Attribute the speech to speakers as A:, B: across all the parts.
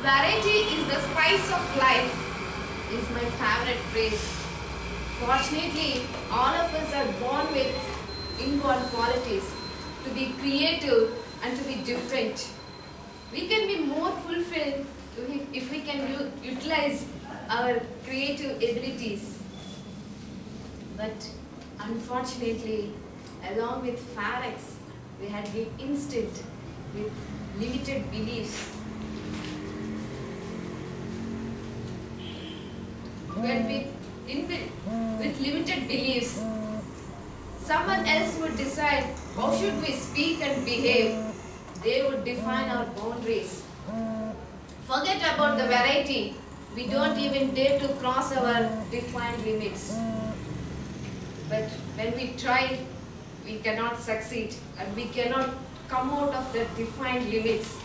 A: Variety is the spice of life is my favorite phrase. Fortunately, all of us are born with inborn qualities to be creative and to be different. We can be more fulfilled if we can utilize our creative abilities. But unfortunately, along with Pharaohs, we had been instilled with limited beliefs. With limited beliefs, someone else would decide how should we speak and behave. They would define our boundaries. Forget about the variety. We don't even dare to cross our defined limits. But when we try, we cannot succeed and we cannot come out of the defined limits.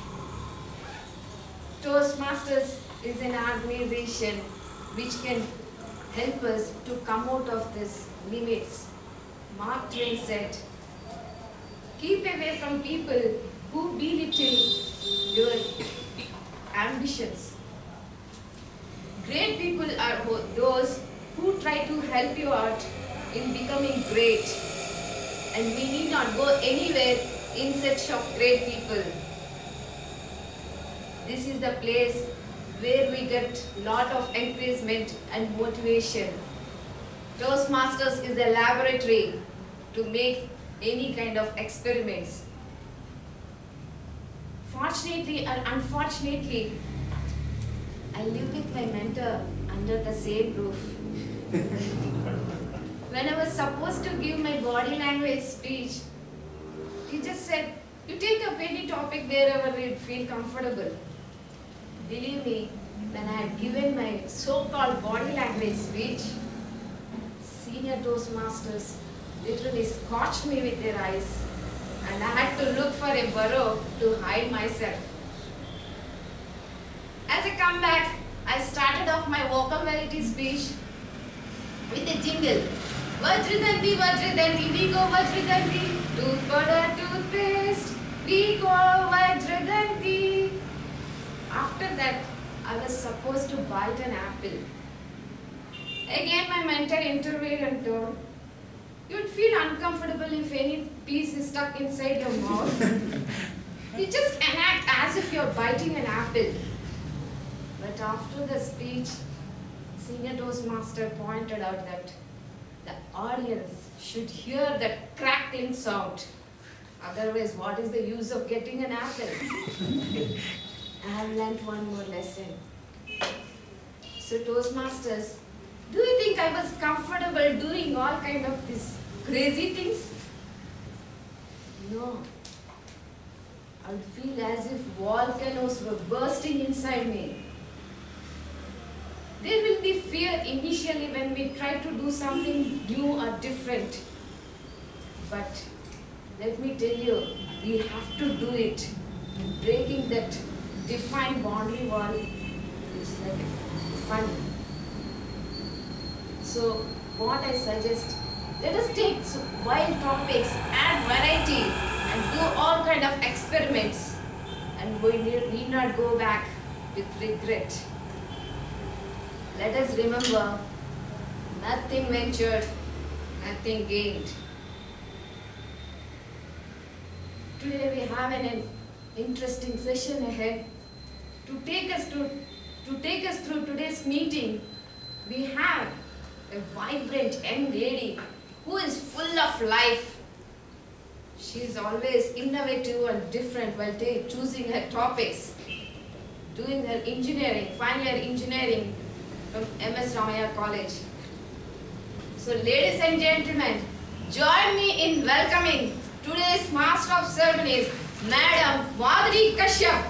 A: Toastmasters is an organization which can help us to come out of these limits. Mark Twain said, keep away from people who belittle your ambitions. Great people are those who try to help you out in becoming great. And we need not go anywhere in search of great people. This is the place where we get a lot of encouragement and motivation. Toastmasters is a laboratory to make any kind of experiments. Fortunately and unfortunately, I live with my mentor under the same roof. When I was supposed to give my body language speech, he just said, you take up any topic wherever you feel comfortable. Believe me, when I had given my so-called body language speech, senior Toastmasters literally scorched me with their eyes and I had to look for a burrow to hide myself. As a comeback, I started off my vocal variety speech with a jingle. Vajradhanti, Vajradhanti, we go Vajradhanti, tooth powder, toothpaste, we go Vajradhanti. After that, I was supposed to bite an apple. Again, my mentor intervened and told, you would feel uncomfortable if any piece is stuck inside your mouth. You just enact as if you're biting an apple. But after the speech, Senior Toastmaster pointed out that the audience should hear that crackling sound. Otherwise, what is the use of getting an apple? I have learnt one more lesson. So Toastmasters, do you think I was comfortable doing all kind of these crazy things? No. I would feel as if volcanoes were bursting inside me. There will be fear initially when we try to do something new or different. But let me tell you, we have to do it. Breaking that defined boundary wall is like fun. So what I suggest, let us take wild topics, add variety and do all kind of experiments and we need not go back with regret. Let us remember, nothing ventured, nothing gained. Today we have an interesting session ahead. To take us through today's meeting, we have a vibrant young lady who is full of life. She is always innovative and different while choosing her topics, doing her engineering, final year engineering from MS Ramaiah College. So ladies and gentlemen, join me in welcoming today's Master of Ceremonies, Madam Madhuri Kashyap.